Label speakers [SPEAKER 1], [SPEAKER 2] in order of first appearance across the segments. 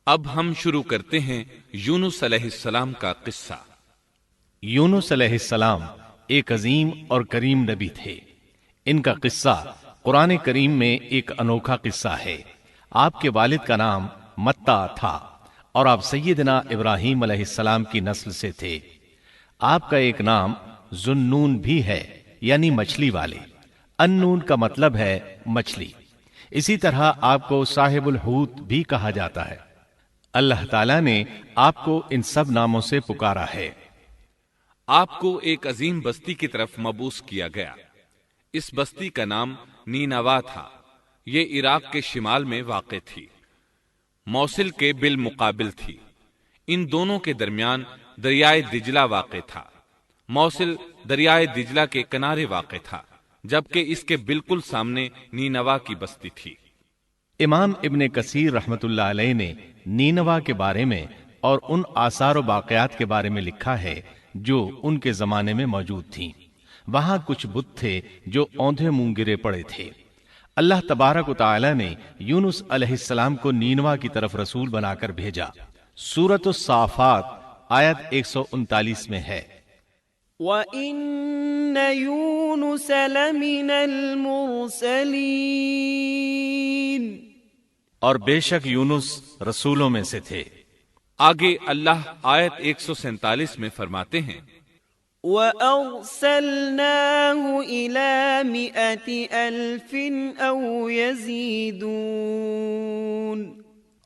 [SPEAKER 1] اب ہم شروع کرتے ہیں یونس علیہ السلام کا قصہ۔
[SPEAKER 2] یونس علیہ السلام ایک عظیم اور کریم نبی تھے۔ ان کا قصہ قرآن کریم میں ایک انوکھا قصہ ہے۔ آپ کے والد کا نام متا تھا اور آپ سیدنا ابراہیم علیہ السلام کی نسل سے تھے۔ آپ کا ایک نام ذوالنون بھی ہے، یعنی مچھلی والے۔ النون کا مطلب ہے مچھلی۔ اسی طرح آپ کو صاحب الحوت بھی کہا جاتا ہے۔ اللہ تعالیٰ نے آپ کو ان سب ناموں سے پکارا ہے۔
[SPEAKER 1] آپ کو ایک عظیم بستی کی طرف مبعوث کیا گیا۔ اس بستی کا نام نینوا تھا۔ یہ عراق کے شمال میں واقع تھی، موصل کے بالمقابل تھی۔ ان دونوں کے درمیان دریائے دجلہ واقع تھا۔ موصل دریائے دجلہ کے کنارے واقع تھا، جبکہ اس کے بالکل سامنے نینوا کی بستی تھی۔
[SPEAKER 2] امام ابن کثیر رحمت اللہ علیہ نے نینوا کے بارے میں اور ان آثار و باقیات کے بارے میں لکھا ہے جو ان کے زمانے میں موجود تھیں۔ وہاں کچھ بت تھے جو اوندھے منہ گرے پڑے تھے۔ اللہ تبارک و تعالی نے یونس علیہ السلام کو نینوا کی طرف رسول بنا کر بھیجا۔ سورۃ الصافات آیت 139 میں ہے،
[SPEAKER 3] وَإِنَّ يُونُسَ لَمِنَ الْمُرْسَلِينَ،
[SPEAKER 2] اور بے شک یونس رسولوں میں سے تھے۔
[SPEAKER 1] آگے اللہ آیت 147 میں فرماتے ہیں،
[SPEAKER 3] وَأَرْسَلْنَاهُ إِلَى 100,000 أَوْ يَزِيدُونَ،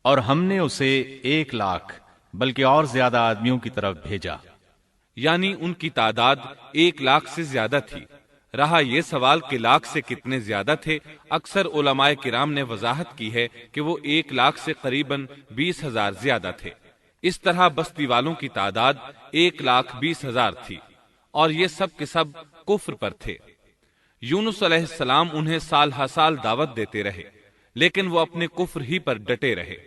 [SPEAKER 2] اور ہم نے اسے 1,00,000 بلکہ اور زیادہ آدمیوں کی طرف بھیجا۔
[SPEAKER 1] یعنی ان کی تعداد 1,00,000 سے زیادہ تھی۔ رہا یہ سوال کہ لاکھ سے کتنے زیادہ تھے، اکثر علماء کرام نے وضاحت کی ہے کہ وہ 1,00,000 سے قریباً 20,000 زیادہ تھے۔ اس طرح بستی والوں کی تعداد 1,20,000 تھی، اور یہ سب کے سب کفر پر تھے۔ یونس علیہ السلام انہیں سال ہر سال دعوت دیتے رہے، لیکن وہ اپنے کفر ہی پر ڈٹے رہے۔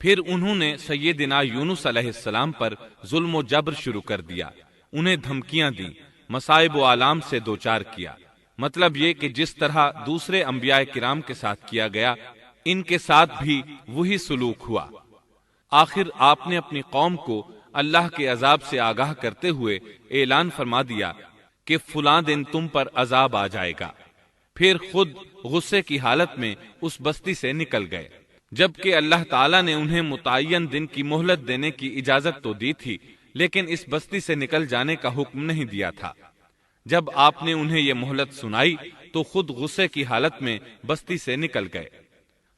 [SPEAKER 1] پھر انہوں نے سیدنا یونس علیہ السلام پر ظلم و جبر شروع کر دیا، انہیں دھمکیاں دیں، مصائب و آلام سے دوچار کیا۔ مطلب یہ کہ جس طرح دوسرے انبیاء کرام کے ساتھ کیا گیا، ان کے ساتھ بھی وہی سلوک ہوا۔ آخر آپ نے اپنی قوم کو اللہ کے عذاب سے آگاہ کرتے ہوئے اعلان فرما دیا کہ فلاں دن تم پر عذاب آ جائے گا۔ پھر خود غصے کی حالت میں اس بستی سے نکل گئے، جبکہ اللہ تعالیٰ نے انہیں متعین دن کی مہلت دینے کی اجازت تو دی تھی، لیکن اس بستی سے نکل جانے کا حکم نہیں دیا تھا۔ جب آپ نے انہیں یہ مہلت سنائی تو خود غصے کی حالت میں بستی سے نکل گئے۔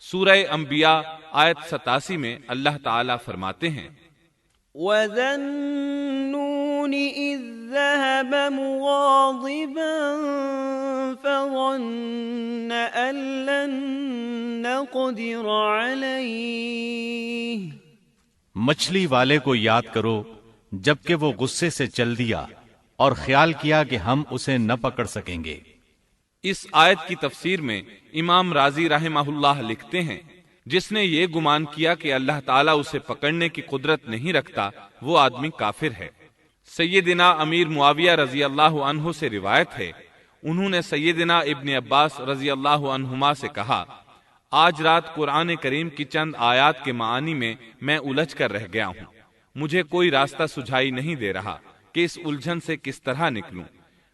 [SPEAKER 1] سورہ انبیاء آیت 87 میں اللہ تعالیٰ فرماتے ہیں،
[SPEAKER 3] وَذَا النُّونِ إِذ ذَّهَبَ مُغَاضِبًا فَظَنَّ أَن لَّن نَّقْدِرَ عَلَيْهِ،
[SPEAKER 2] مچھلی والے کو یاد کرو جبکہ وہ غصے سے چل دیا اور خیال کیا کہ ہم اسے نہ پکڑ سکیں گے۔
[SPEAKER 1] اس آیت کی تفسیر میں امام رازی رحمہ اللہ لکھتے ہیں، جس نے یہ گمان کیا کہ اللہ تعالیٰ اسے پکڑنے کی قدرت نہیں رکھتا، وہ آدمی کافر ہے۔ سیدنا امیر معاویہ رضی اللہ عنہ سے روایت ہے، انہوں نے سیدنا ابن عباس رضی اللہ عنہما سے کہا، آج رات قرآن کریم کی چند آیات کے معانی میں میں الجھ کر رہ گیا ہوں، مجھے کوئی راستہ سجھائی نہیں دے رہا کہ اس الجھن سے کس طرح نکلوں۔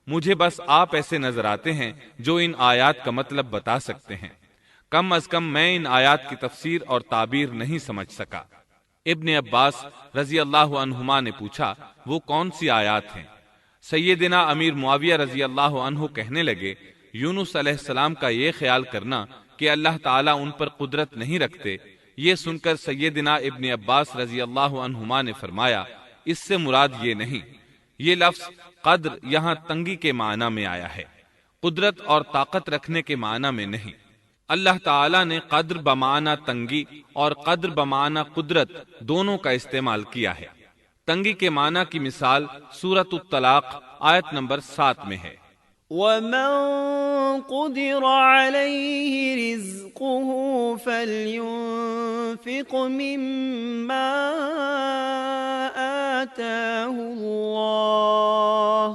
[SPEAKER 1] مجھے بس آپ ایسے نظر آتے ہیں جو ان آیات کا مطلب بتا سکتے ہیں، کم از کم میں ان آیات کی تفسیر اور تعبیر نہیں سمجھ سکا۔ ابن عباس رضی اللہ عنہما نے پوچھا، وہ کون سی آیات ہیں؟ سیدنا امیر معاویہ رضی اللہ عنہ کہنے لگے، یونس علیہ السلام کا یہ خیال کرنا کہ اللہ تعالیٰ ان پر قدرت نہیں رکھتے۔ یہ سن کر سیدنا ابن عباس رضی اللہ عنہما نے فرمایا، اس سے مراد یہ نہیں، یہ لفظ قدر یہاں تنگی کے معنی میں آیا ہے، قدرت اور طاقت رکھنے کے معنی میں نہیں۔ اللہ تعالیٰ نے قدر بمعنی تنگی اور قدر بمعنی قدرت دونوں کا استعمال کیا ہے۔ تنگی کے معنی کی مثال سورۃ الطلاق آیت نمبر 7 میں ہے،
[SPEAKER 3] وَمَن قُدِرَ عَلَيْهِ رِزْقُهُ فَلْيُنفِقْ مِمَّا آتَاهُ اللَّهُ،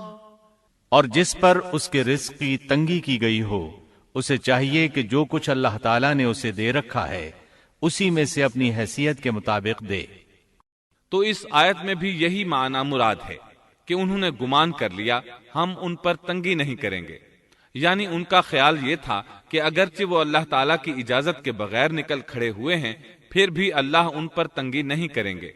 [SPEAKER 2] اور جس پر اس کے رزق کی تنگی کی گئی ہو، اسے چاہیے کہ جو کچھ اللہ تعالیٰ نے اسے دے رکھا ہے اسی میں سے اپنی حیثیت کے مطابق دے۔
[SPEAKER 1] تو اس آیت میں بھی یہی معنی مراد ہے کہ انہوں نے گمان کر لیا ہم ان پر تنگی نہیں کریں گے، یعنی ان کا خیال یہ تھا کہ اگرچہ وہ اللہ تعالیٰ کی اجازت کے بغیر نکل کھڑے ہوئے ہیں پھر بھی اللہ ان پر تنگی نہیں کریں گے،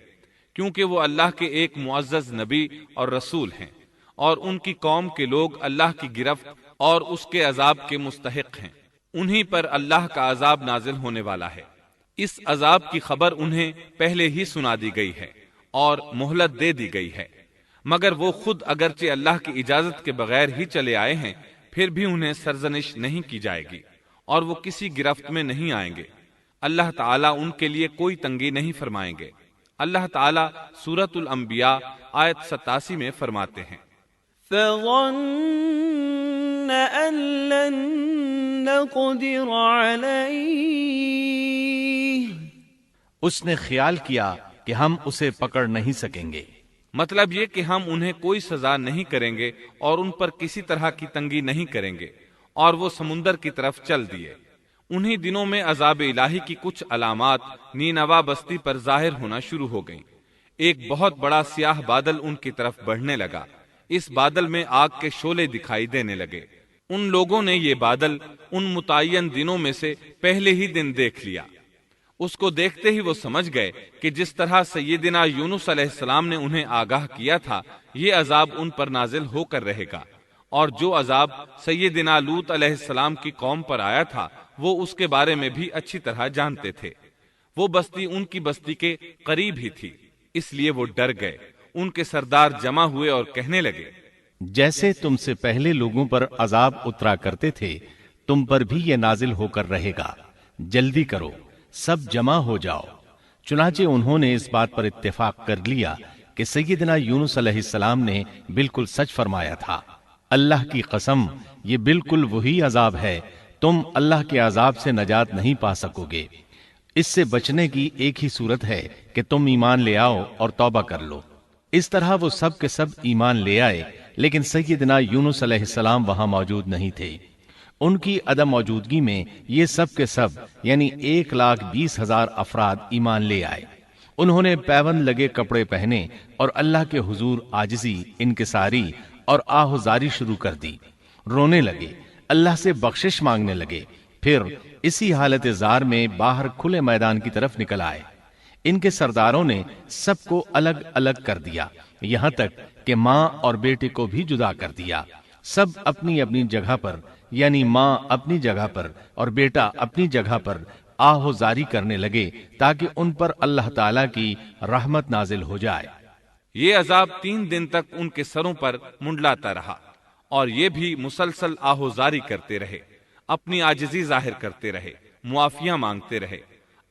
[SPEAKER 1] کیونکہ وہ اللہ کے ایک معزز نبی اور رسول ہیں، اور ان کی قوم کے لوگ اللہ کی گرفت اور اس کے عذاب کے مستحق ہیں، انہی پر اللہ کا عذاب نازل ہونے والا ہے۔ اس عذاب کی خبر انہیں پہلے ہی سنا دی گئی ہے اور مہلت دے دی گئی ہے، مگر وہ خود اگرچہ اللہ کی اجازت کے بغیر ہی چلے آئے ہیں پھر بھی انہیں سرزنش نہیں کی جائے گی اور وہ کسی گرفت میں نہیں آئیں گے۔ اللہ تعالیٰ ان کے لیے کوئی تنگی نہیں فرمائیں گے۔ اللہ تعالیٰ سورۃ الانبیاء آیت 87 میں فرماتے ہیں،
[SPEAKER 3] فظن أن لن نقدر عليه،
[SPEAKER 2] اس نے خیال کیا کہ ہم اسے پکڑ نہیں سکیں گے۔
[SPEAKER 1] مطلب یہ کہ ہم انہیں کوئی سزا نہیں کریں گے اور ان پر کسی طرح کی تنگی نہیں کریں گے، اور وہ سمندر کی طرف چل دیے۔ انہی دنوں میں عذاب الہی کی کچھ علامات نینوا بستی پر ظاہر ہونا شروع ہو گئیں۔ ایک بہت بڑا سیاہ بادل ان کی طرف بڑھنے لگا، اس بادل میں آگ کے شعلے دکھائی دینے لگے۔ ان لوگوں نے یہ بادل ان متعین دنوں میں سے پہلے ہی دن دیکھ لیا۔ اس کو دیکھتے ہی وہ سمجھ گئے کہ جس طرح سیدنا یونس علیہ السلام نے انہیں آگاہ کیا تھا یہ عذاب ان پر نازل ہو کر رہے گا، اور جو عذاب سیدنا لوط علیہ السلام کی قوم پر آیا تھا وہ اس کے بارے میں بھی اچھی طرح جانتے تھے۔ وہ بستی ان کی بستی کے قریب ہی تھی، اس لیے وہ ڈر گئے۔ ان کے سردار جمع ہوئے اور کہنے لگے،
[SPEAKER 2] جیسے تم سے پہلے لوگوں پر عذاب اترا کرتے تھے تم پر بھی یہ نازل ہو کر رہے گا، جلدی کرو، سب جمع ہو جاؤ۔ چنانچہ انہوں نے اس بات پر اتفاق کر لیا کہ سیدنا یونس علیہ السلام نے بالکل سچ فرمایا تھا۔ اللہ کی قسم، یہ بالکل وہی عذاب ہے، تم اللہ کے عذاب سے نجات نہیں پا سکو گے۔ اس سے بچنے کی ایک ہی صورت ہے کہ تم ایمان لے آؤ اور توبہ کر لو۔ اس طرح وہ سب کے سب ایمان لے آئے، لیکن سیدنا یونس علیہ السلام وہاں موجود نہیں تھے۔ ان کی عدم موجودگی میں یہ سب کے سب یعنی 1,20,000 افراد ایمان لے آئے۔ انہوں نے پیوند لگے کپڑے پہنے اور اللہ کے حضور عاجزی، انکساری اور آہوزاری شروع کر دی، رونے لگے، اللہ سے بخشش مانگنے لگے، پھر اسی حالت زار میں باہر کھلے میدان کی طرف نکل آئے۔ ان کے سرداروں نے سب کو الگ الگ کر دیا، یہاں تک کہ ماں اور بیٹے کو بھی جدا کر دیا۔ سب اپنی اپنی جگہ پر یعنی ماں اپنی جگہ پر اور بیٹا اپنی جگہ پر آہوزاری کرنے لگے تاکہ ان پر اللہ تعالیٰ کی رحمت نازل ہو جائے۔
[SPEAKER 1] یہ عذاب 3 دن تک ان کے سروں پر منڈلاتا رہا، اور یہ بھی مسلسل آہوزاری کرتے رہے، اپنی عاجزی ظاہر کرتے رہے، معافیاں مانگتے رہے۔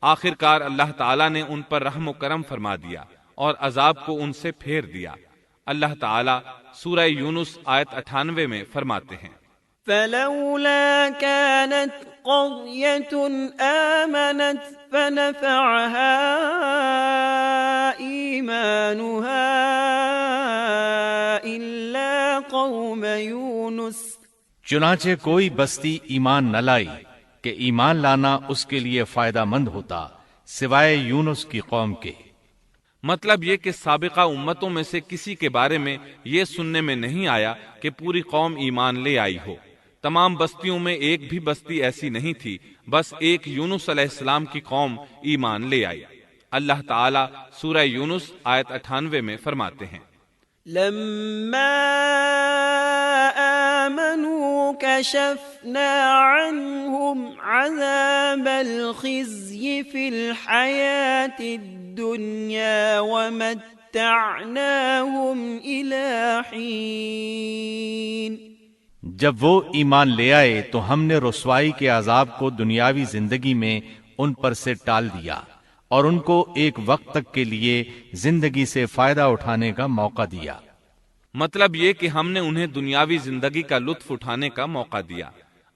[SPEAKER 1] آخر کار اللہ تعالیٰ نے ان پر رحم و کرم فرما دیا اور عذاب کو ان سے پھیر دیا۔ اللہ تعالیٰ سورہ یونس آیت 98 میں فرماتے ہیں،
[SPEAKER 3] فلولا كانت قرية آمنت فنفعها إيمانها إلا قوم يونس،
[SPEAKER 2] چنانچہ کوئی بستی ایمان نہ لائی کہ ایمان لانا اس کے لیے فائدہ مند ہوتا سوائے یونس کی قوم کے۔
[SPEAKER 1] مطلب یہ کہ سابقہ امتوں میں سے کسی کے بارے میں یہ سننے میں نہیں آیا کہ پوری قوم ایمان لے آئی ہو۔ تمام بستیوں میں ایک بھی بستی ایسی نہیں تھی، بس ایک یونس علیہ السلام کی قوم ایمان لے آئی۔ اللہ تعالیٰ سورہ یونس آیت 98 میں فرماتے ہیں،
[SPEAKER 3] لما آمنوا كشفنا عنهم عذاب الخزي في الحياة الدنيا ومتعناهم إلى حين۔
[SPEAKER 2] جب وہ ایمان لے آئے تو ہم نے رسوائی کے عذاب کو دنیاوی زندگی میں ان پر سے ٹال دیا اور ان کو ایک وقت تک کے لیے زندگی سے فائدہ اٹھانے کا موقع دیا۔
[SPEAKER 1] مطلب یہ کہ ہم نے انہیں دنیاوی زندگی کا لطف اٹھانے کا موقع دیا۔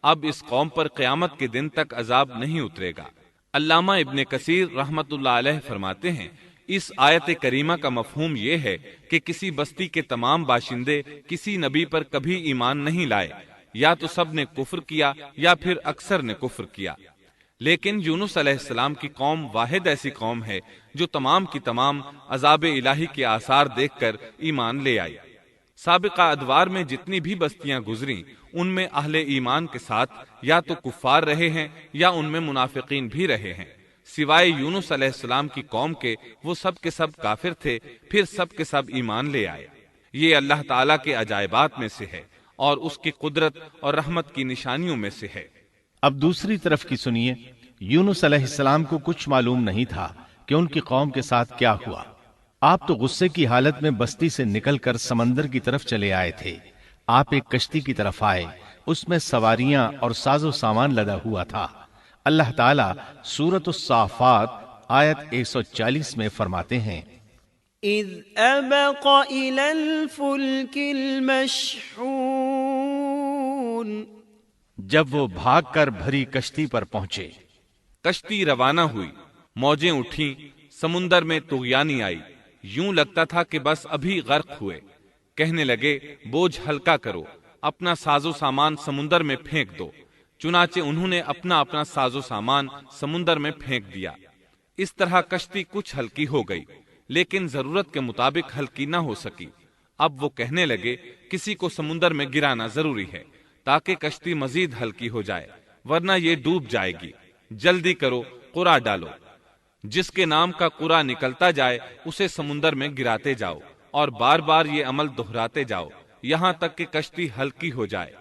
[SPEAKER 1] اب اس قوم پر قیامت کے دن تک عذاب نہیں اترے گا۔ علامہ ابن کثیر رحمت اللہ علیہ فرماتے ہیں، اس آیت کریمہ کا مفہوم یہ ہے کہ کسی بستی کے تمام باشندے کسی نبی پر کبھی ایمان نہیں لائے، یا تو سب نے کفر کیا یا پھر اکثر نے کفر کیا، لیکن یونس علیہ السلام کی قوم واحد ایسی قوم ہے جو تمام کی تمام عذاب الہی کے آثار دیکھ کر ایمان لے آئی۔ سابقہ ادوار میں جتنی بھی بستیاں گزریں ان میں اہل ایمان کے ساتھ یا تو کفار رہے ہیں یا ان میں منافقین بھی رہے ہیں، سوائے یونس علیہ السلام کی قوم کے وہ سب کے سب کافر تھے، پھر سب کے سب ایمان لے آئے۔ یہ اللہ تعالیٰ کے عجائبات میں سے ہے اور اس کی قدرت اور رحمت کی نشانیوں میں سے ہے۔
[SPEAKER 2] اب دوسری طرف کی سنیے، یونس علیہ السلام کو کچھ معلوم نہیں تھا کہ ان کی قوم کے ساتھ کیا ہوا۔ آپ تو غصے کی حالت میں بستی سے نکل کر سمندر کی طرف چلے آئے تھے۔ آپ ایک کشتی کی طرف آئے، اس میں سواریاں اور ساز و سامان لدا ہوا تھا۔ اللہ تعالیٰ سورۃ الصافات آیت 140 میں فرماتے ہیں،
[SPEAKER 3] إذ أبق إلى الفلك المشحون،
[SPEAKER 2] جب وہ بھاگ کر بھری کشتی پر پہنچے۔
[SPEAKER 1] کشتی روانہ ہوئی، موجیں اٹھیں، سمندر میں طغیانی آئی، یوں لگتا تھا کہ بس ابھی غرق ہوئے۔ کہنے لگے بوجھ ہلکا کرو، اپنا ساز و سامان سمندر میں پھینک دو۔ چنانچہ انہوں نے اپنا اپنا ساز و سامان سمندر میں پھینک دیا۔ اس طرح کشتی کچھ ہلکی ہو گئی، لیکن ضرورت کے مطابق ہلکی نہ ہو سکی۔ اب وہ کہنے لگے کسی کو سمندر میں گرانا ضروری ہے تاکہ کشتی مزید ہلکی ہو جائے، ورنہ یہ ڈوب جائے گی۔ جلدی کرو، قرع ڈالو۔ جس کے نام کا قرع نکلتا جائے اسے سمندر میں گراتے جاؤ اور بار بار یہ عمل دہراتے جاؤ یہاں تک کہ کشتی ہلکی ہو جائے۔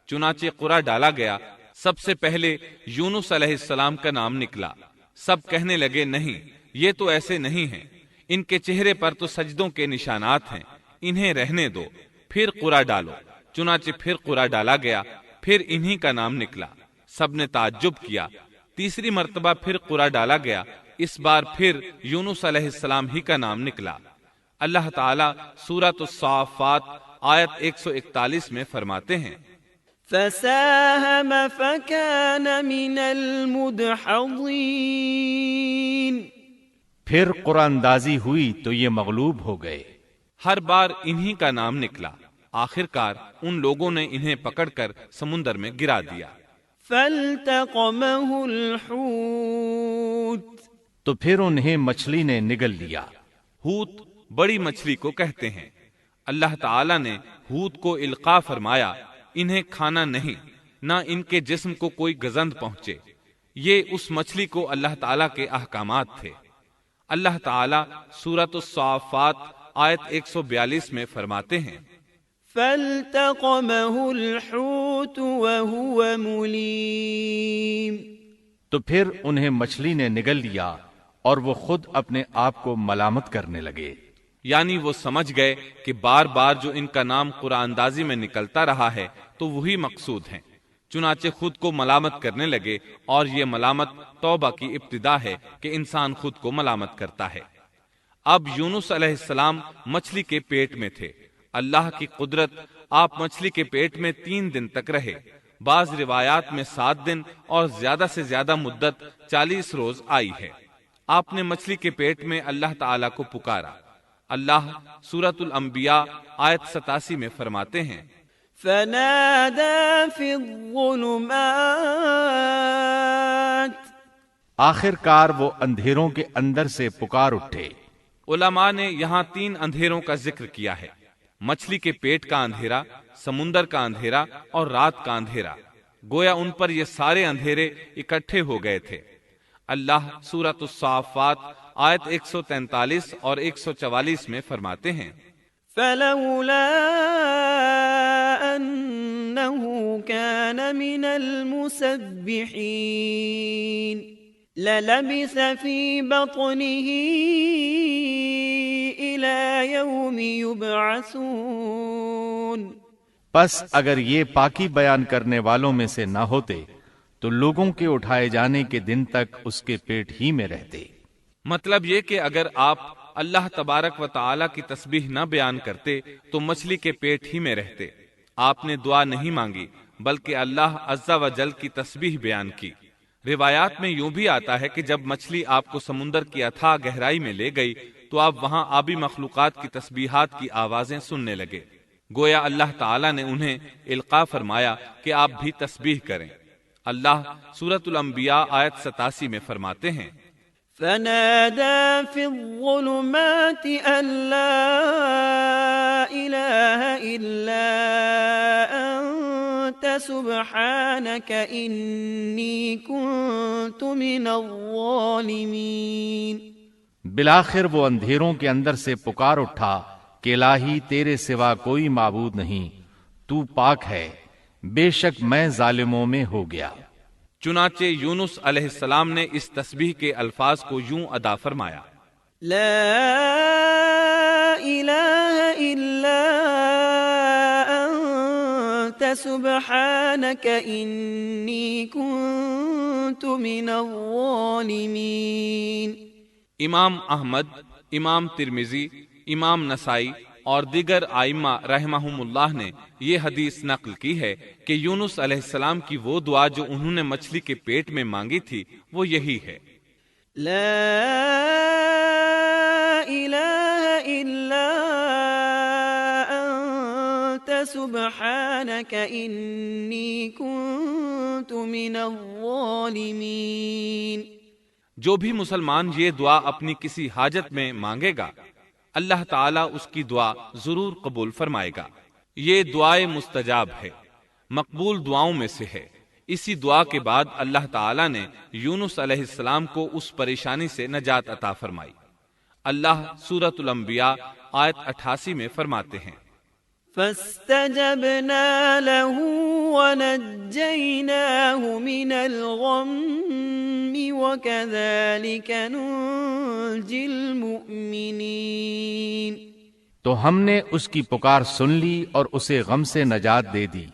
[SPEAKER 1] چنانچہ قرع ڈالا گیا۔ سب سے پہلے یونس علیہ السلام کا نام نکلا۔ سب کہنے لگے نہیں، یہ تو ایسے نہیں ہیں، ان کے چہرے پر تو سجدوں کے نشانات ہیں، انہیں رہنے دو، پھر قرع ڈالو۔ چنانچہ پھر قرع ڈالا گیا، پھر انہی کا نام نکلا۔ سب نے تعجب کیا۔ تیسری مرتبہ پھر قرع ڈالا گیا، اس بار پھر یونس علیہ السلام ہی کا نام نکلا۔ اللہ تعالیٰ سورۃ الصافات آیت 141 میں فرماتے ہیں،
[SPEAKER 3] فساهم فكان من المدحضين،
[SPEAKER 2] پھر قرآن اندازی ہوئی تو یہ مغلوب ہو گئے۔
[SPEAKER 1] ہر بار انہی کا نام نکلا۔ آخر کار ان لوگوں نے انہیں پکڑ کر سمندر میں گرا دیا۔
[SPEAKER 3] فالتقمه الحوت،
[SPEAKER 2] تو پھر انہیں مچھلی نے نگل لیا۔
[SPEAKER 1] حوت بڑی مچھلی کو کہتے ہیں۔ اللہ تعالیٰ نے حوت کو القاء فرمایا، انہیں کھانا نہیں، نہ ان کے جسم کو کوئی گزند پہنچے۔ یہ اس مچھلی کو اللہ تعالیٰ کے احکامات تھے۔ اللہ تعالیٰ سورۃ الصافات آیت 142 میں فرماتے ہیں،
[SPEAKER 3] فالتقمه الحوت وهو مليم،
[SPEAKER 2] تو پھر انہیں مچھلی نے نگل لیا اور وہ خود اپنے آپ کو ملامت کرنے لگے۔
[SPEAKER 1] یعنی وہ سمجھ گئے کہ بار بار جو ان کا نام قرآن اندازی میں نکلتا رہا ہے تو وہی مقصود ہیں۔ چنانچہ خود کو ملامت کرنے لگے، اور یہ ملامت توبہ کی ابتدا ہے کہ انسان خود کو ملامت کرتا ہے۔ اب یونس علیہ السلام مچھلی کے پیٹ میں تھے۔ اللہ کی قدرت، آپ مچھلی کے پیٹ میں 3 دن تک رہے۔ بعض روایات میں 7 دن اور زیادہ سے زیادہ مدت 40 روز آئی ہے۔ آپ نے مچھلی کے پیٹ میں اللہ تعالیٰ کو پکارا۔ اللہ سورۃ الانبیاء آیت 87 میں فرماتے ہیں،
[SPEAKER 3] فنادى في الظلمات،
[SPEAKER 2] آخر کار وہ اندھیروں کے اندر سے پکار اٹھے۔
[SPEAKER 1] علماء نے یہاں 3 اندھیروں کا ذکر کیا ہے، مچھلی کے پیٹ کا اندھیرا، سمندر کا اندھیرا اور رات کا اندھیرا۔ گویا ان پر یہ سارے اندھیرے اکٹھے ہو گئے تھے۔ اللہ سورۃ الصافات آیت 143 اور 144 میں فرماتے ہیں،
[SPEAKER 3] فلولا أنه كان من المسبحين للبث في بطنه إلى يوم يبعثون،
[SPEAKER 2] پس اگر یہ پاکی بیان کرنے والوں میں سے نہ ہوتے تو لوگوں کے اٹھائے جانے کے دن تک اس کے پیٹ ہی میں رہتے۔
[SPEAKER 1] مطلب یہ کہ اگر آپ اللہ تبارک و تعالی کی تسبیح نہ بیان کرتے تو مچھلی کے پیٹ ہی میں رہتے۔ آپ نے دعا نہیں مانگی بلکہ اللہ عز و جل کی تسبیح بیان کی۔ روایات میں یوں بھی آتا ہے کہ جب مچھلی آپ کو سمندر کی اتھاہ گہرائی میں لے گئی تو آپ وہاں آبی مخلوقات کی تسبیحات کی آوازیں سننے لگے۔ گویا اللہ تعالیٰ نے انہیں القاء فرمایا کہ آپ بھی تسبیح کریں۔ اللہ سورۃ الانبیاء آیت 87 میں فرماتے ہیں،
[SPEAKER 3] فنادى في الظلمات أن لا إله إلا أنت سبحانك إني كنت من الظالمين۔
[SPEAKER 2] بالآخر وہ اندھیروں کے اندر سے پکار اٹھا کہ الہی تیرے سوا کوئی معبود نہیں، تو پاک ہے، بے شک میں ظالموں میں ہو گیا۔
[SPEAKER 1] چنانچہ یونس علیہ السلام نے اس تسبیح کے الفاظ کو یوں ادا فرمایا،
[SPEAKER 3] لا إله إلا أنت سبحانك إني كنت من الظالمين۔
[SPEAKER 1] امام احمد، امام ترمذی، امام نسائی اور دیگر آئمہ رحمہم اللہ نے یہ حدیث نقل کی ہے کہ یونس علیہ السلام کی وہ دعا جو انہوں نے مچھلی کے پیٹ میں مانگی تھی وہ یہی ہے،
[SPEAKER 3] لا إله إلا أنت سبحانك إني كنت من الظالمين۔
[SPEAKER 1] جو بھی مسلمان یہ دعا اپنی کسی حاجت میں مانگے گا اللہ تعالیٰ اس کی دعا ضرور قبول فرمائے گا۔ یہ دعائے مستجاب ہے، مقبول دعاؤں میں سے ہے۔ اسی دعا کے بعد اللہ تعالیٰ نے یونس علیہ السلام کو اس پریشانی سے نجات عطا فرمائی۔ اللہ سورۃ الانبیاء آیت 88 میں فرماتے ہیں،
[SPEAKER 3] فاستجبنا له ونجيناه من الغم وكذلك ننجي المؤمنين۔
[SPEAKER 2] تو ہم نے اس کی پکار سن لی اور اسے غم سے نجات دے دی،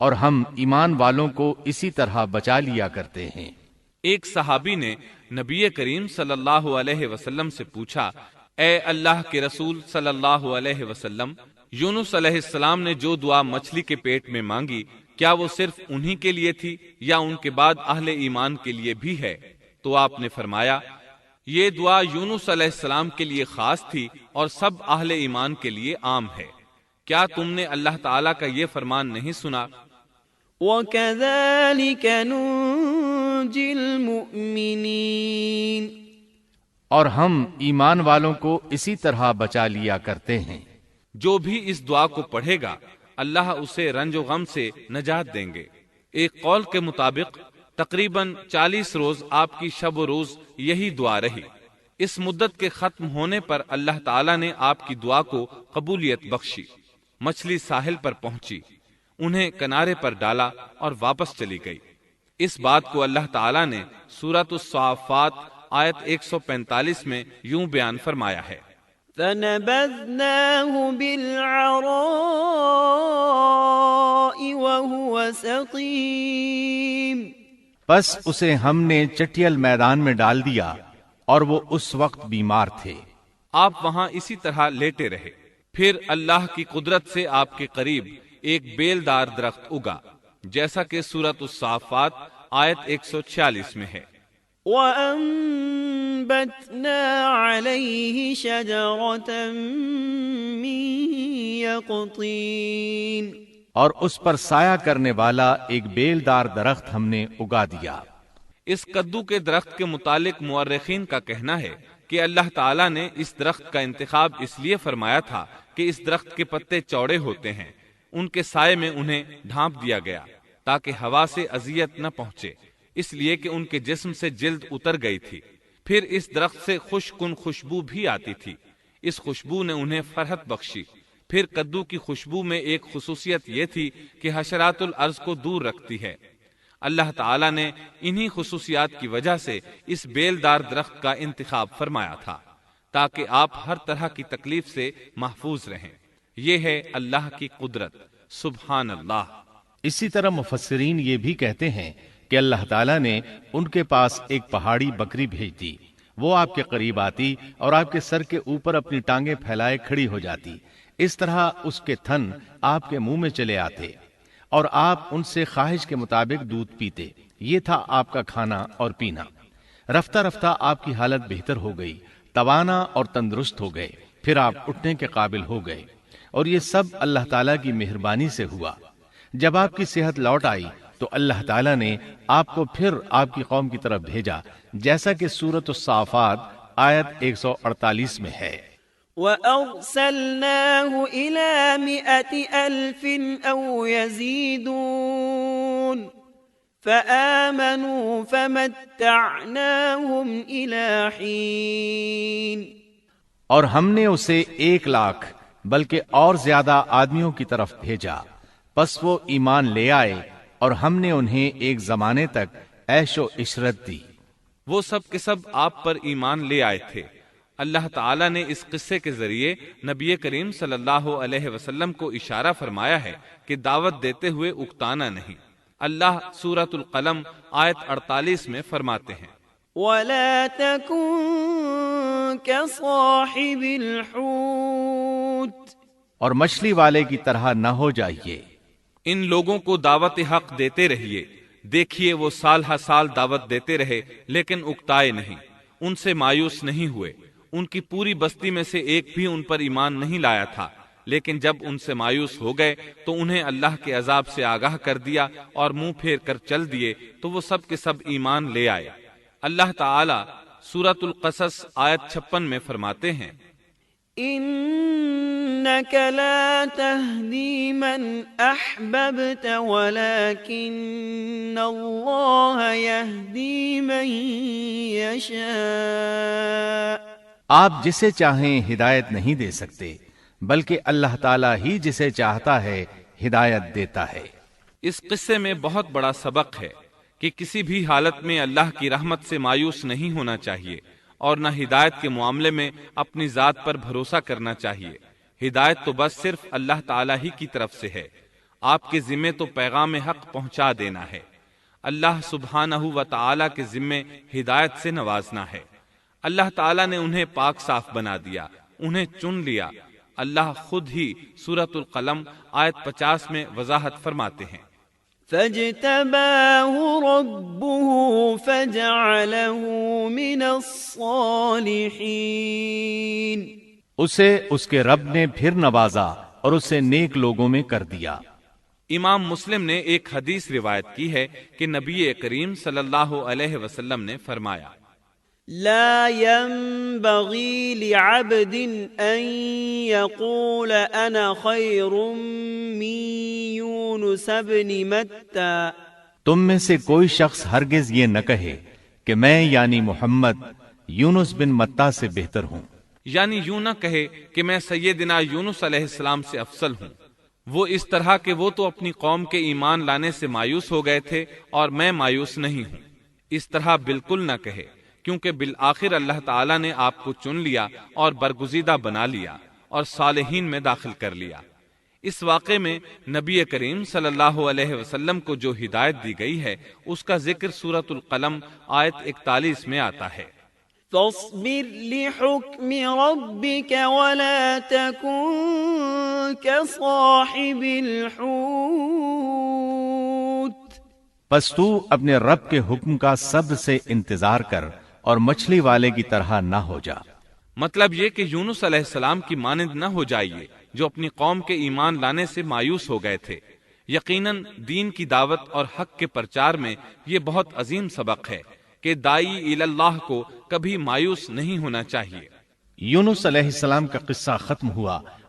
[SPEAKER 2] اور ہم ایمان والوں کو اسی طرح بچا لیا کرتے ہیں۔
[SPEAKER 1] ایک صحابی نے نبی کریم صلی اللہ علیہ وسلم سے پوچھا، اے اللہ کے رسول صلی اللہ علیہ وسلم، یونس علیہ السلام نے جو دعا مچھلی کے پیٹ میں مانگی کیا وہ صرف انہی کے لیے تھی یا ان کے بعد اہل ایمان کے لیے بھی ہے؟ تو آپ نے فرمایا، یہ دعا یونس علیہ السلام کے لیے خاص تھی اور سب اہل ایمان کے لیے عام ہے۔ کیا تم نے اللہ تعالیٰ کا یہ فرمان نہیں سنا؟
[SPEAKER 3] وَكَذَلِكَ نُنْجِي الْمُؤْمِنِينَ۔
[SPEAKER 2] اور ہم ایمان والوں کو اسی طرح بچا لیا کرتے ہیں۔
[SPEAKER 1] جو بھی اس دعا کو پڑھے گا اللہ اسے رنج و غم سے نجات دیں گے۔ ایک قول کے مطابق تقریباً 40 روز آپ کی شب و روز یہی دعا رہی۔ اس مدت کے ختم ہونے پر اللہ تعالیٰ نے آپ کی دعا کو قبولیت بخشی۔ مچھلی ساحل پر پہنچی، انہیں کنارے پر ڈالا اور واپس چلی گئی۔ اس بات کو اللہ تعالیٰ نے سورۃ الصافات آیت 145 میں یوں بیان فرمایا ہے،
[SPEAKER 3] فَنَبَذْنَاهُ بِالْعَرَاءِ وَهُوَ سَقِيمٌ۔
[SPEAKER 2] پس اسے ہم نے چٹیل میدان میں ڈال دیا اور وہ اس وقت بیمار تھے۔
[SPEAKER 1] آپ وہاں اسی طرح لیٹے رہے۔ پھر اللہ کی قدرت سے آپ کے قریب ایک بیلدار درخت اگا، جیسا کہ سورۃ الصافات آیت 146 میں ہے،
[SPEAKER 3] وَأَنبَتْنَا عَلَيْهِ شَجَرَةً مِّن يَقْطِينٍ۔
[SPEAKER 2] اور اس پر سایہ کرنے والا ایک بیلدار درخت ہم نے اگا دیا۔
[SPEAKER 1] اس کدو کے درخت کے متعلق مورخین کا کہنا ہے کہ اللہ تعالیٰ نے اس درخت کا انتخاب اس لیے فرمایا تھا کہ اس درخت کے پتے چوڑے ہوتے ہیں، ان کے سائے میں انہیں ڈھانپ دیا گیا تاکہ ہوا سے اذیت نہ پہنچے، اس لیے کہ ان کے جسم سے جلد اتر گئی تھی۔ پھر اس درخت سے خوشکن خوشبو بھی آتی تھی، اس خوشبو نے انہیں فرحت بخشی۔ پھر کدو کی خوشبو میں ایک خصوصیت یہ تھی کہ حشرات الارض کو دور رکھتی ہے۔ اللہ تعالیٰ نے انہی خصوصیات کی وجہ سے اس بیلدار درخت کا انتخاب فرمایا تھا تاکہ آپ ہر طرح کی تکلیف سے محفوظ رہیں۔ یہ ہے اللہ کی قدرت، سبحان اللہ۔
[SPEAKER 2] اسی طرح مفسرین یہ بھی کہتے ہیں کہ اللہ تعالیٰ نے ان کے پاس ایک پہاڑی بکری بھیج دی، وہ آپ کے قریب آتی اور آپ کے سر کے اوپر اپنی ٹانگیں پھیلائے کھڑی ہو جاتی۔ اس طرح اس کے تھن آپ کے منہ میں چلے آتے اور آپ ان سے خواہش کے مطابق دودھ پیتے۔ یہ تھا آپ کا کھانا اور پینا۔ رفتہ رفتہ آپ کی حالت بہتر ہو گئی، توانا اور تندرست ہو گئے، پھر آپ اٹھنے کے قابل ہو گئے، اور یہ سب اللہ تعالیٰ کی مہربانی سے ہوا۔ جب آپ کی صحت لوٹ آئی تو اللہ تعالیٰ نے آپ کو پھر آپ کی قوم کی طرف بھیجا، جیسا کہ سورۃ الصافات آیت 148 میں ہے۔
[SPEAKER 3] وَأَرْسَلْنَاهُ إِلَى 100,000 أَوْ يَزِيدُونَ فَآمَنُوا فَمَتَّعْنَاهُمْ إِلَى حِينٍ۔
[SPEAKER 2] اور ہم نے اسے 1,00,000 بلکہ اور زیادہ آدمیوں کی طرف بھیجا، پس وہ ایمان لے آئے اور ہم نے انہیں ایک زمانے تک عیش و عشرت دی۔
[SPEAKER 1] وہ سب کے سب آپ پر ایمان لے آئے تھے۔ اللہ تعالیٰ نے اس قصے کے ذریعے نبی کریم صلی اللہ علیہ وسلم کو اشارہ فرمایا ہے کہ دعوت دیتے ہوئے اکتانا نہیں۔ اللہ سورۃ القلم آیت 48 میں فرماتے ہیں،
[SPEAKER 3] وَلَا تَكُن كَصَاحِبِ الْحُوتِ،
[SPEAKER 2] اور مچھلی والے کی طرح نہ ہو جائیے۔
[SPEAKER 1] ان لوگوں کو دعوت حق دیتے رہیے۔ دیکھیے وہ سال ہر سال دعوت دیتے رہے لیکن اکتائے نہیں، ان سے مایوس نہیں ہوئے۔ ان کی پوری بستی میں سے ایک بھی ان پر ایمان نہیں لایا تھا، لیکن جب ان سے مایوس ہو گئے تو انہیں اللہ کے عذاب سے آگاہ کر دیا اور منہ پھیر کر چل دیے تو وہ سب کے سب ایمان لے آئے۔ اللہ تعالی سورۃ القصص آیت 56 میں فرماتے ہیں،
[SPEAKER 3] إنك لا تهدي من أحببت ولكن الله يهدي من يشاء۔
[SPEAKER 2] آپ جسے چاہیں ہدایت نہیں دے سکتے، بلکہ اللہ تعالیٰ ہی جسے چاہتا ہے ہدایت دیتا ہے۔
[SPEAKER 1] اس قصے میں بہت بڑا سبق ہے کہ کسی بھی حالت میں اللہ کی رحمت سے مایوس نہیں ہونا چاہیے اور نہ ہدایت کے معاملے میں اپنی ذات پر بھروسہ کرنا چاہیے۔ ہدایت تو بس صرف اللہ تعالیٰ ہی کی طرف سے ہے۔ آپ کے ذمے تو پیغام حق پہنچا دینا ہے۔ اللہ سبحانہ و تعالیٰ کے ذمے ہدایت سے نوازنا ہے۔ اللہ تعالیٰ نے انہیں پاک صاف بنا دیا، انہیں چن لیا۔ اللہ خود ہی سورۃ القلم آیت 50 میں وضاحت فرماتے ہیں،
[SPEAKER 3] فاجتباه ربه فجعله من الصالحين۔
[SPEAKER 2] اسے اس کے رب نے پھر نوازا اور اسے نیک لوگوں میں کر دیا۔
[SPEAKER 1] امام مسلم نے ایک حدیث روایت کی ہے کہ نبی کریم صلی اللہ علیہ وسلم نے فرمایا،
[SPEAKER 3] لا ينبغي لعبد ان يقول انا خير من يونس بن متى۔
[SPEAKER 2] تم میں سے کوئی شخص ہرگز یہ نہ کہے کہ میں یعنی محمد یونس بن متیٰ سے بہتر ہوں،
[SPEAKER 1] یعنی یوں نہ کہے کہ میں سیدنا یونس علیہ السلام سے افضل ہوں۔ وہ اس طرح کہ وہ تو اپنی قوم کے ایمان لانے سے مایوس ہو گئے تھے اور میں مایوس نہیں ہوں، اس طرح بالکل نہ کہے، کیونکہ بالآخر اللہ تعالیٰ نے آپ کو چن لیا اور برگزیدہ بنا لیا اور صالحین میں داخل کر لیا۔ اس واقعے میں نبی کریم صلی اللہ علیہ وسلم کو جو ہدایت دی گئی ہے اس کا ذکر سورۃ القلم آیت 41 میں آتا ہے،
[SPEAKER 3] فاصبر لحكم ربك ولا تكن كصاحب الحوت۔
[SPEAKER 2] پس تو اپنے رب کے حکم کا صبر سے انتظار کر اور مچھلی والے کی طرح نہ ہو جا۔
[SPEAKER 1] مطلب یہ کہ یونس علیہ السلام کی مانند نہ ہو جائیے جو اپنی قوم کے ایمان لانے سے مایوس ہو گئے تھے۔ یقیناً دین کی دعوت اور حق کے پرچار میں یہ بہت عظیم سبق ہے کہ داعی اللہ کو کبھی مایوس نہیں ہونا چاہیے۔
[SPEAKER 2] یونس علیہ السلام کا قصہ ختم ہوا